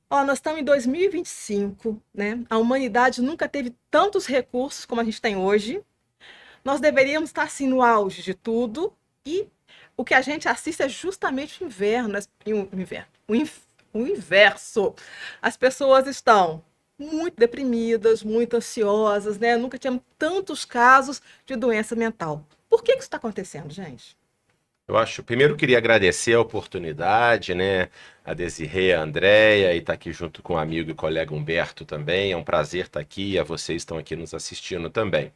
Ó, nós estamos em 2025, né? A humanidade nunca teve tantos recursos como a gente tem hoje. Nós deveríamos estar assim no auge de tudo e o que a gente assiste é justamente o inverno, o inverno, o inverso. As pessoas estão muito deprimidas, muito ansiosas, né? Nunca tivemos tantos casos de doença mental. Por que isso está acontecendo, gente? Eu acho, primeiro eu queria agradecer a oportunidade, né? A Desirê, a Andréia, e estar aqui junto com o amigo e colega Humberto também. É um prazer estar aqui e a vocês estão aqui nos assistindo também.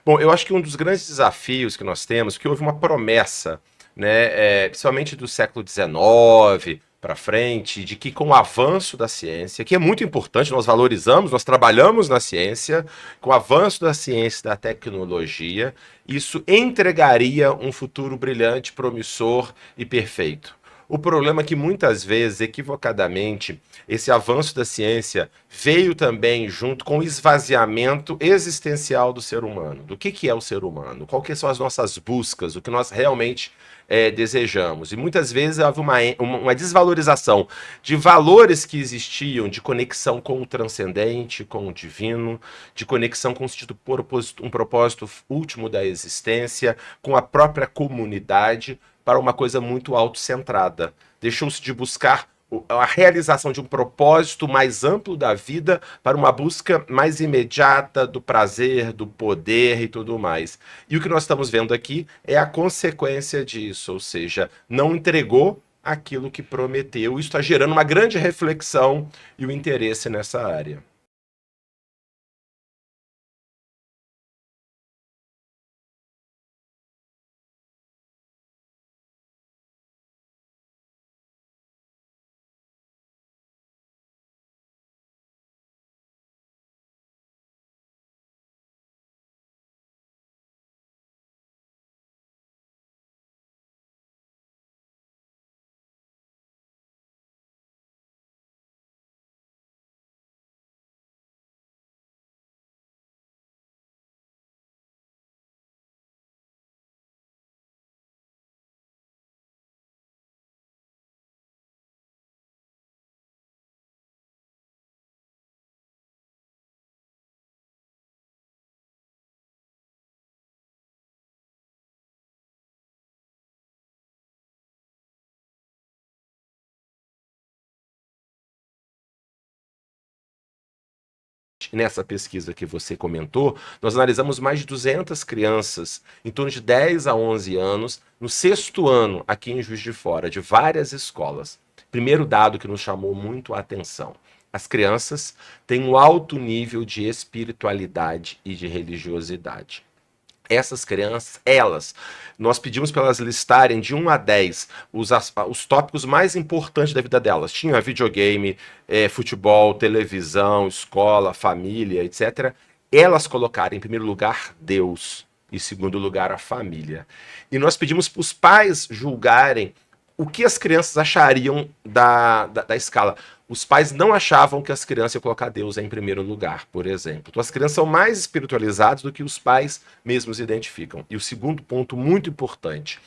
Bom, eu acho que um dos grandes desafios que nós temos, que houve uma promessa, né, principalmente do século XIX para frente, de que com o avanço da ciência, que é muito importante, nós valorizamos, nós trabalhamos na ciência, com o avanço da ciência e da tecnologia, isso entregaria um futuro brilhante, promissor e perfeito. O problema é que muitas vezes, equivocadamente, esse avanço da ciência veio também junto com o esvaziamento existencial do ser humano. Do que é o ser humano? Qual que são as nossas buscas? O que nós realmente desejamos? E muitas vezes houve uma desvalorização de valores que existiam, de conexão com o transcendente, com o divino, de conexão com um propósito último da existência, com a própria comunidade, para uma coisa muito autocentrada. Deixou-se de buscar a realização de um propósito mais amplo da vida para uma busca mais imediata do prazer, do poder e tudo mais. E o que nós estamos vendo aqui é a consequência disso, ou seja, não entregou aquilo que prometeu. Isso está gerando uma grande reflexão e o interesse nessa área. Nessa pesquisa que você comentou, nós analisamos mais de 200 crianças, em torno de 10 a 11 anos, no sexto ano, aqui em Juiz de Fora, de várias escolas. Primeiro dado que nos chamou muito a atenção: as crianças têm um alto nível de espiritualidade e de religiosidade. Essas crianças, nós pedimos para elas listarem de 1 a 10 os tópicos mais importantes da vida delas. Tinha videogame, futebol, televisão, escola, família, etc. Elas colocarem em primeiro lugar Deus, em segundo lugar a família. E nós pedimos para os pais julgarem o que as crianças achariam da escala. Os pais não achavam que as crianças iam colocar Deus em primeiro lugar, por exemplo. Então, as crianças são mais espiritualizadas do que os pais mesmos identificam. E o segundo ponto muito importante: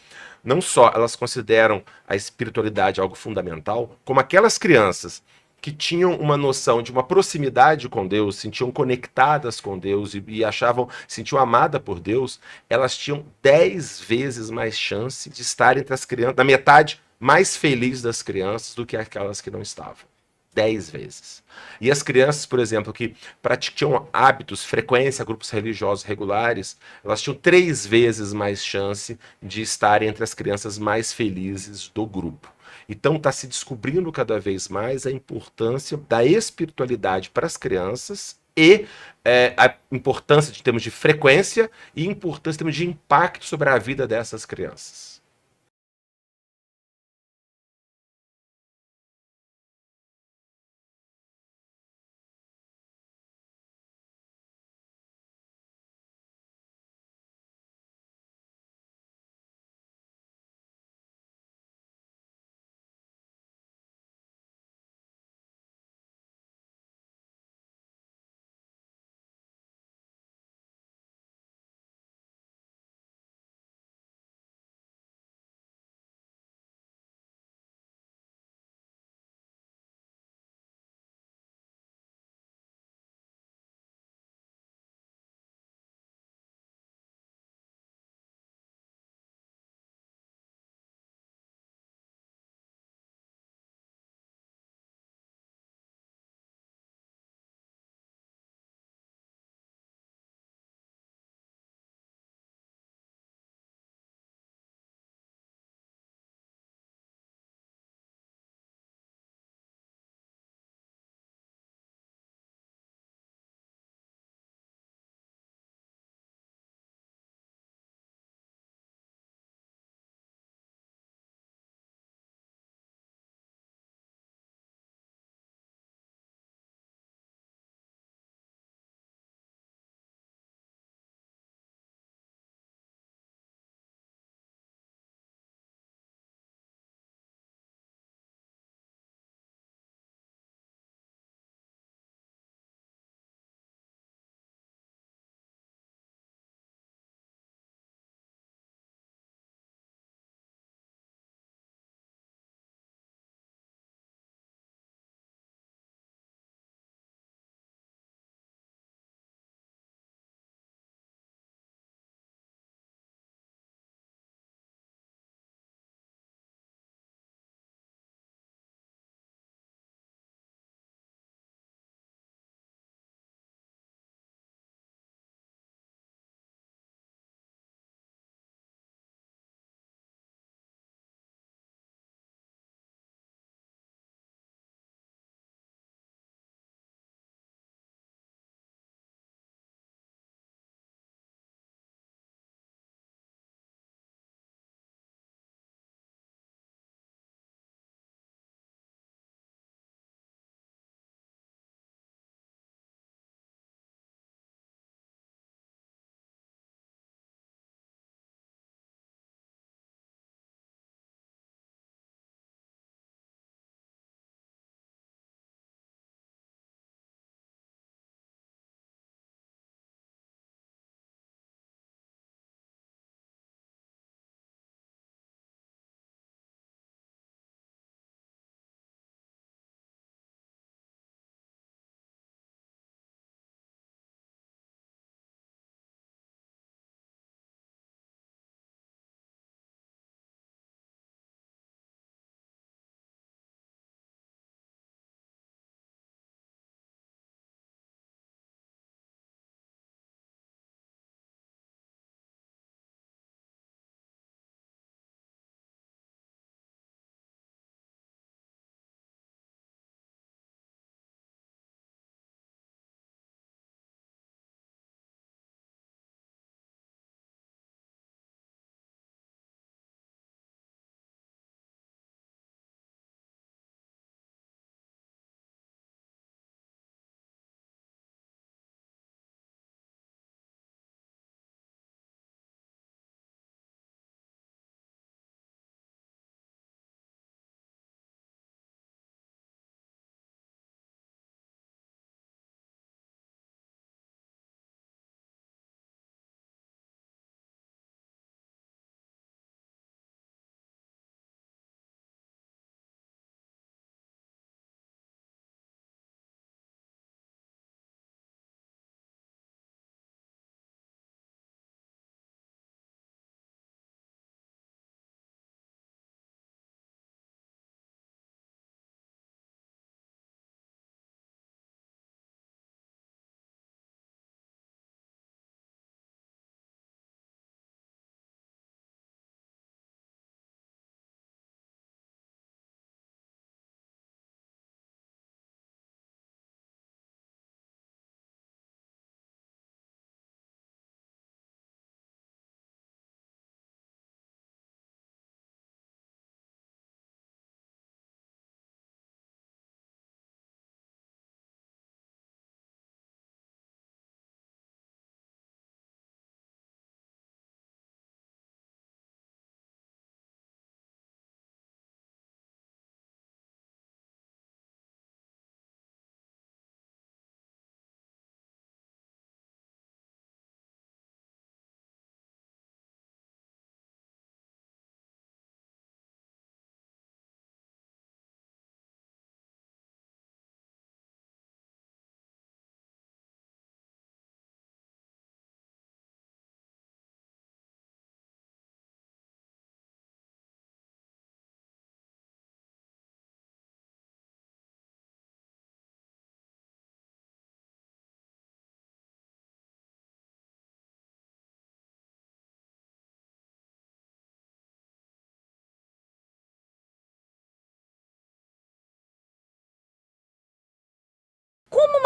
não só elas consideram a espiritualidade algo fundamental, como aquelas crianças que tinham uma noção de uma proximidade com Deus, sentiam conectadas com Deus e achavam, sentiam amada por Deus, elas tinham 10 vezes mais chance de estar entre as crianças, na metade mais feliz das crianças do que aquelas que não estavam. 10 vezes. E as crianças, por exemplo, que praticavam hábitos, frequência a grupos religiosos regulares, elas tinham 3 vezes mais chance de estar entre as crianças mais felizes do grupo. Então está se descobrindo cada vez mais a importância da espiritualidade para as crianças e a importância de termos de frequência e importância em termos de impacto sobre a vida dessas crianças.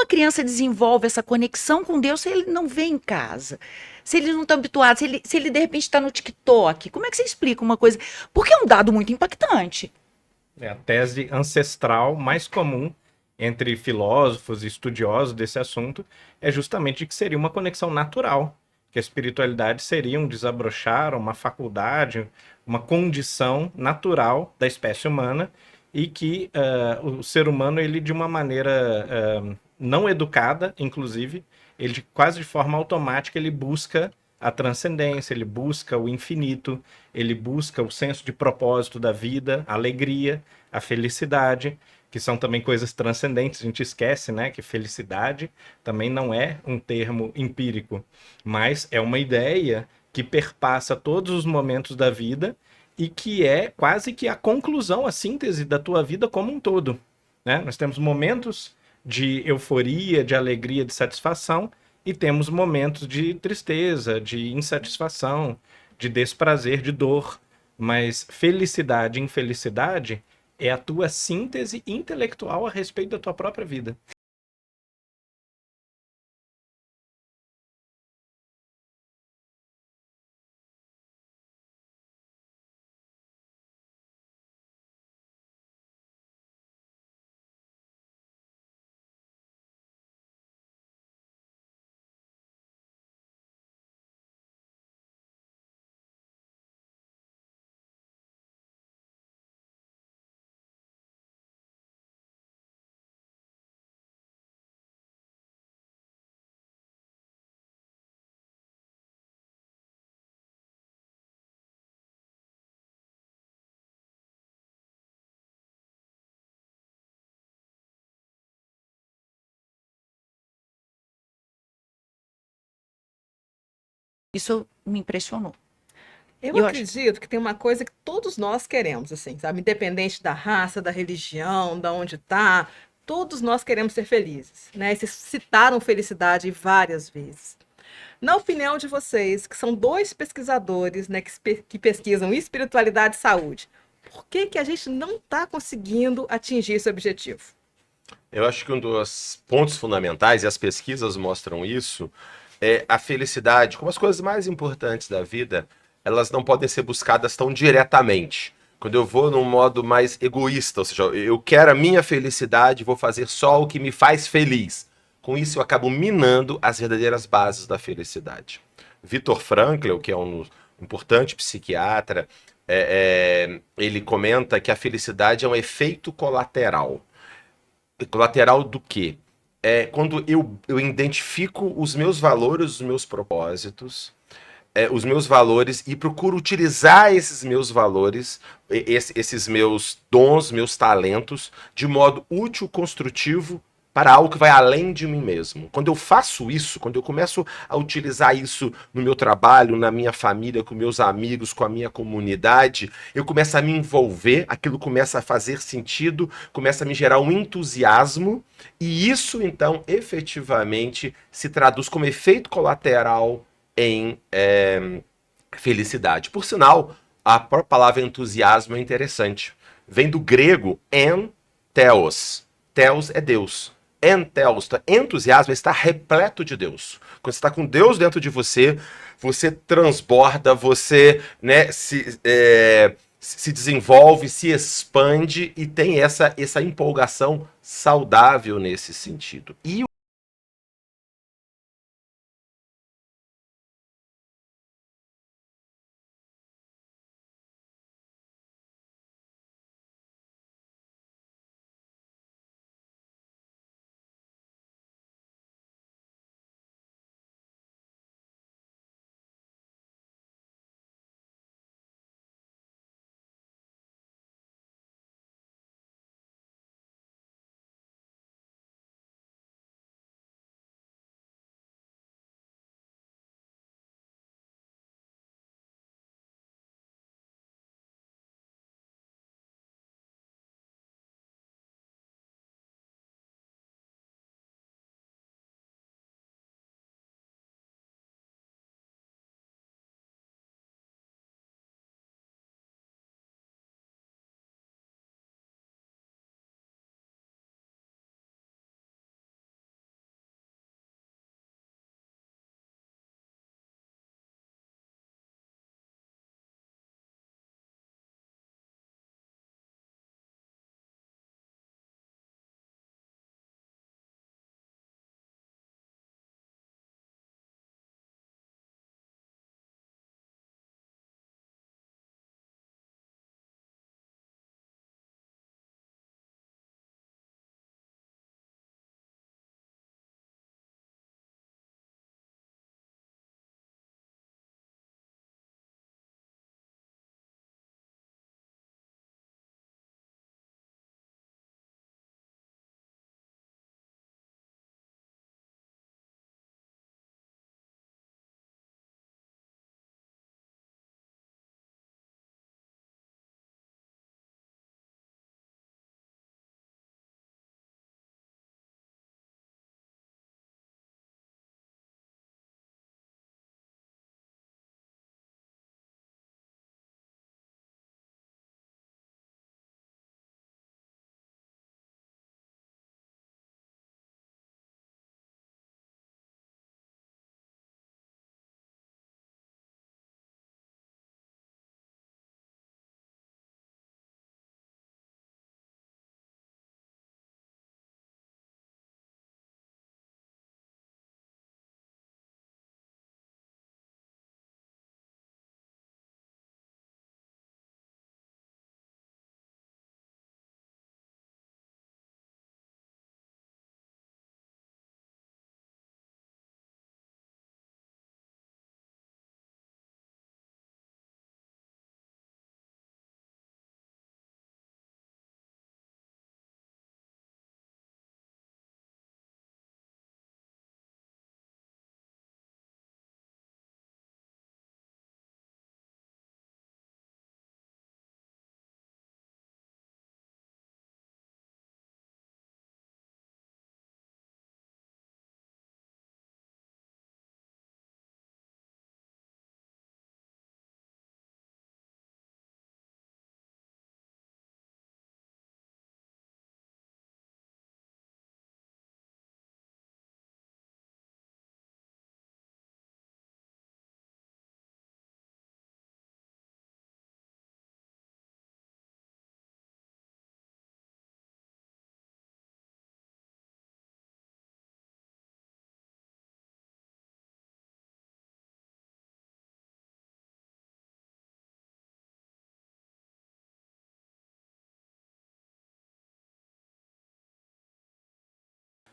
criança desenvolve essa conexão com Deus se ele não vê em casa? Se eles não estão habituados, se ele de repente está no TikTok, como é que você explica uma coisa? Porque é um dado muito impactante. É a tese ancestral mais comum entre filósofos e estudiosos desse assunto é justamente de que seria uma conexão natural, que a espiritualidade seria um desabrochar, uma faculdade, uma condição natural da espécie humana e que o ser humano, ele de uma maneira não educada, inclusive, ele quase de forma automática, ele busca a transcendência, ele busca o infinito, ele busca o senso de propósito da vida, a alegria, a felicidade, que são também coisas transcendentes. A gente esquece, né, que felicidade também não é um termo empírico, mas é uma ideia que perpassa todos os momentos da vida e que é quase que a conclusão, a síntese da tua vida como um todo, né? Nós temos momentos de euforia, de alegria, de satisfação, e temos momentos de tristeza, de insatisfação, de desprazer, de dor. Mas felicidade e infelicidade é a tua síntese intelectual a respeito da tua própria vida. Isso me impressionou. Eu Eu acho. acredito que tem uma coisa que todos nós queremos, assim, sabe? Independente da raça, da religião, da onde tá, todos nós queremos ser felizes, né? E vocês citaram felicidade várias vezes. Na opinião de vocês, que são dois pesquisadores, né, que pesquisam espiritualidade e saúde, por que que a gente não está conseguindo atingir esse objetivo? Eu acho que um dos pontos fundamentais, e as pesquisas mostram isso, é a felicidade. Como as coisas mais importantes da vida, elas não podem ser buscadas tão diretamente. Quando eu vou num modo mais egoísta, ou seja, eu quero a minha felicidade, vou fazer só o que me faz feliz. Com isso, eu acabo minando as verdadeiras bases da felicidade. Viktor Frankl, que é um importante psiquiatra, ele comenta que a felicidade é um efeito colateral. Colateral do quê? É quando eu identifico os meus valores, os meus propósitos, os meus valores e procuro utilizar esses meus valores, esses meus dons, meus talentos, de modo útil, construtivo, para algo que vai além de mim mesmo. Quando eu faço isso, quando eu começo a utilizar isso no meu trabalho, na minha família, com meus amigos, com a minha comunidade, eu começo a me envolver, aquilo começa a fazer sentido, começa a me gerar um entusiasmo, e isso então efetivamente se traduz como efeito colateral em felicidade. Por sinal, a própria palavra entusiasmo é interessante. Vem do grego en theos. Theos é Deus. Entheos, entusiasmo, está repleto de Deus. Quando você está com Deus dentro de você, você transborda, você, né, se desenvolve, se expande e tem essa empolgação saudável nesse sentido. E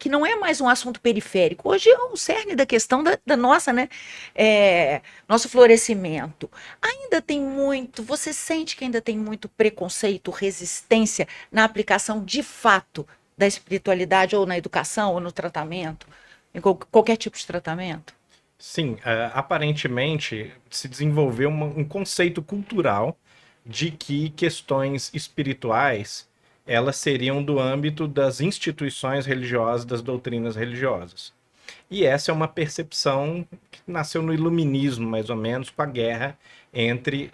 que não é mais um assunto periférico. Hoje é o cerne da questão da nossa, né, nosso florescimento. Ainda tem muito, você sente que ainda tem muito preconceito, resistência na aplicação de fato da espiritualidade ou na educação ou no tratamento, em qualquer tipo de tratamento? Sim, aparentemente se desenvolveu um conceito cultural de que questões espirituais elas seriam do âmbito das instituições religiosas, das doutrinas religiosas. E essa é uma percepção que nasceu no iluminismo, mais ou menos, com a guerra entre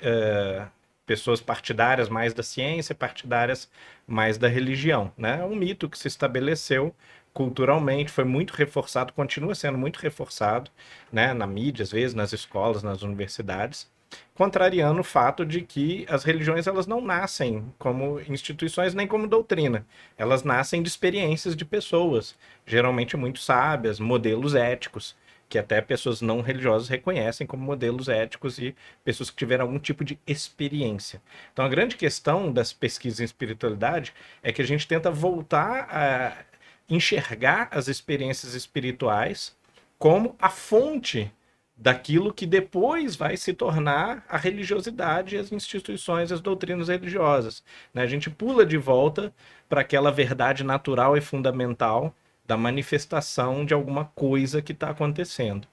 pessoas partidárias mais da ciência, partidárias mais da religião, né? Um mito que se estabeleceu culturalmente, foi muito reforçado, continua sendo muito reforçado, né, na mídia, às vezes, nas escolas, nas universidades, contrariando o fato de que as religiões elas não nascem como instituições nem como doutrina. Elas nascem de experiências de pessoas, geralmente muito sábias, modelos éticos, que até pessoas não religiosas reconhecem como modelos éticos e pessoas que tiveram algum tipo de experiência. Então, a grande questão das pesquisas em espiritualidade é que a gente tenta voltar a enxergar as experiências espirituais como a fonte daquilo que depois vai se tornar a religiosidade, as instituições, as doutrinas religiosas. A gente pula de volta para aquela verdade natural e fundamental da manifestação de alguma coisa que está acontecendo.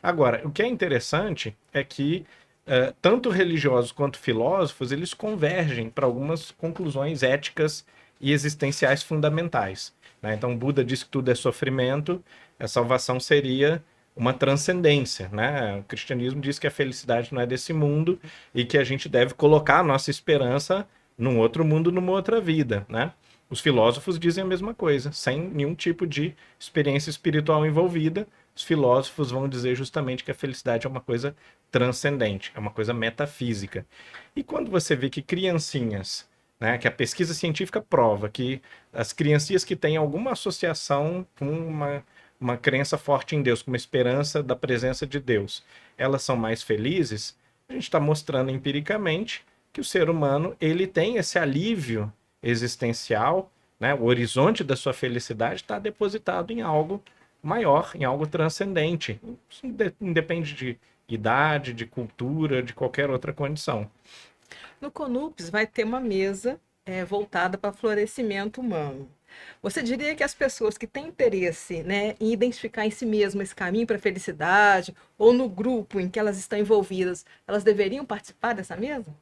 Agora, o que é interessante é que tanto religiosos quanto filósofos, eles convergem para algumas conclusões éticas e existenciais fundamentais. Então, Buda diz que tudo é sofrimento, a salvação seria uma transcendência, né? O cristianismo diz que a felicidade não é desse mundo e que a gente deve colocar a nossa esperança num outro mundo, numa outra vida, né? Os filósofos dizem a mesma coisa, sem nenhum tipo de experiência espiritual envolvida. Os filósofos vão dizer justamente que a felicidade é uma coisa transcendente, é uma coisa metafísica. E quando você vê que criancinhas, né, que a pesquisa científica prova que as criancinhas que têm alguma associação com uma crença forte em Deus, com uma esperança da presença de Deus, elas são mais felizes, a gente está mostrando empiricamente que o ser humano ele tem esse alívio existencial, né, o horizonte da sua felicidade está depositado em algo maior, em algo transcendente. Isso independe de idade, de cultura, de qualquer outra condição. No CONUPS vai ter uma mesa voltada para florescimento humano. Você diria que as pessoas que têm interesse, né, em identificar em si mesmo esse caminho para a felicidade, ou no grupo em que elas estão envolvidas, elas deveriam participar dessa mesa?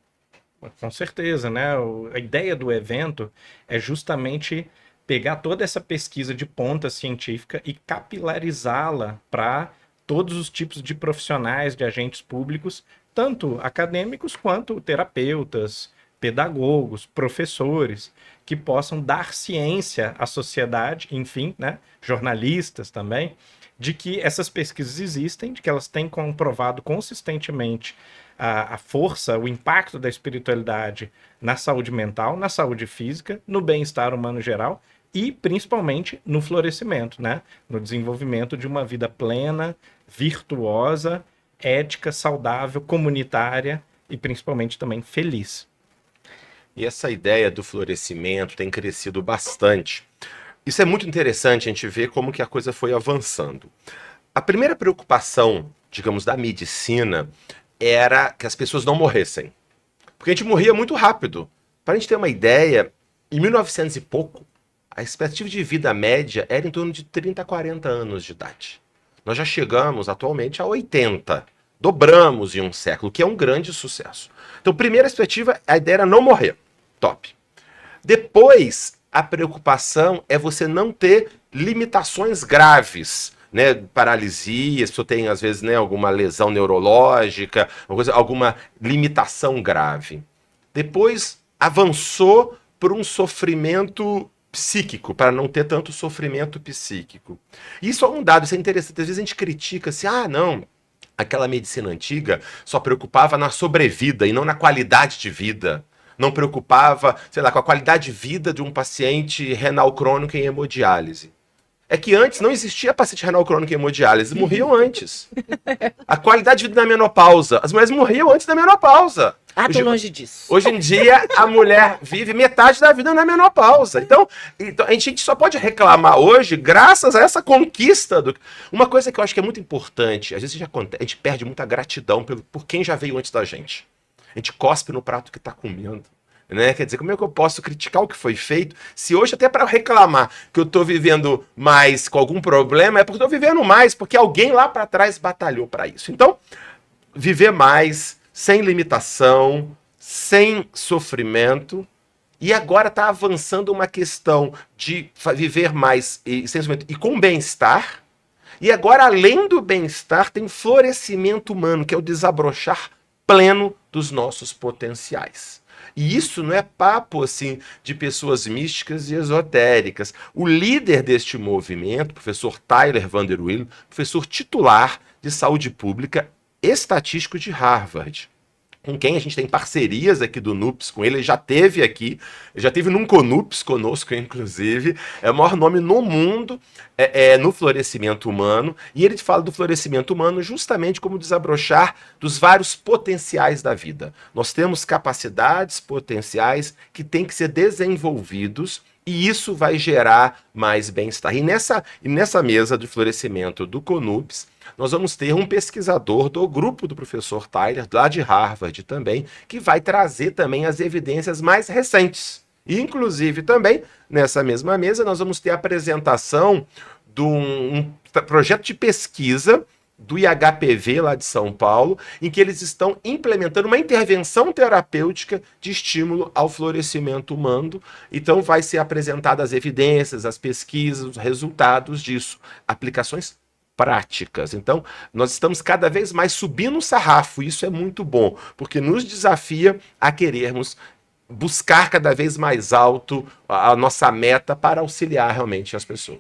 Com certeza, né? A ideia do evento é justamente pegar toda essa pesquisa de ponta científica e capilarizá-la para todos os tipos de profissionais, de agentes públicos, tanto acadêmicos quanto terapeutas, pedagogos, professores, que possam dar ciência à sociedade, enfim, né, jornalistas também, de que essas pesquisas existem, de que elas têm comprovado consistentemente a força, o impacto da espiritualidade na saúde mental, na saúde física, no bem-estar humano geral e principalmente no florescimento, né, no desenvolvimento de uma vida plena, virtuosa, ética, saudável, comunitária e principalmente também feliz. E essa ideia do florescimento tem crescido bastante. Isso é muito interessante a gente ver como que a coisa foi avançando. A primeira preocupação, digamos, da medicina era que as pessoas não morressem. Porque a gente morria muito rápido. Para a gente ter uma ideia, em 1900 e pouco, a expectativa de vida média era em torno de 30 a 40 anos de idade. Nós já chegamos atualmente a 80. Dobramos em um século, que é um grande sucesso. Então, primeira perspectiva, a ideia era não morrer. Top. Depois, a preocupação é você não ter limitações graves, né? Paralisia, se você tem, às vezes, né, alguma lesão neurológica, alguma limitação grave. Depois, avançou por um sofrimento psíquico, para não ter tanto sofrimento psíquico. Isso é um dado, isso é interessante. Às vezes a gente critica assim, não, aquela medicina antiga só preocupava na sobrevida e não na qualidade de vida. Não preocupava, sei lá, com a qualidade de vida de um paciente renal crônico em hemodiálise. é que antes não existia paciente renal crônica e hemodiálise, morriam antes. A qualidade de vida na menopausa, as mulheres morriam antes da menopausa. Ah, tô longe disso. Hoje em dia, a mulher vive metade da vida na menopausa. Então a gente só pode reclamar hoje graças a essa conquista. Uma coisa que eu acho que é muito importante, às vezes a gente perde muita gratidão por quem já veio antes da gente. A gente cospe no prato que está comendo. Né? Quer dizer, como é que eu posso criticar o que foi feito se hoje até para reclamar que eu estou vivendo mais com algum problema é porque eu estou vivendo mais, porque alguém lá para trás batalhou para isso. Então, viver mais, sem limitação, sem sofrimento, e agora está avançando uma questão de viver mais sem sofrimento e com bem-estar, e agora além do bem-estar tem florescimento humano, que é o desabrochar pleno dos nossos potenciais. E isso não é papo assim de pessoas místicas e esotéricas. O líder deste movimento, o professor Tyler Van Der Weel, professor titular de saúde pública, estatístico de Harvard, com quem a gente tem parcerias aqui do NUPS com ele já teve aqui, já teve num CONUPS conosco, inclusive, é o maior nome no mundo no florescimento humano, e ele fala do florescimento humano justamente como desabrochar dos vários potenciais da vida. Nós temos capacidades potenciais que têm que ser desenvolvidos, e isso vai gerar mais bem-estar. E nessa mesa de florescimento do CONUPS, nós vamos ter um pesquisador do grupo do professor Tyler, lá de Harvard também, que vai trazer também as evidências mais recentes. E, inclusive, também, nessa mesma mesa, nós vamos ter a apresentação de um projeto de pesquisa do IHPV, lá de São Paulo, em que eles estão implementando uma intervenção terapêutica de estímulo ao florescimento humano. Então, vai ser apresentadas as evidências, as pesquisas, os resultados disso, aplicações práticas. Então, nós estamos cada vez mais subindo o sarrafo, isso é muito bom, porque nos desafia a querermos buscar cada vez mais alto a nossa meta para auxiliar realmente as pessoas.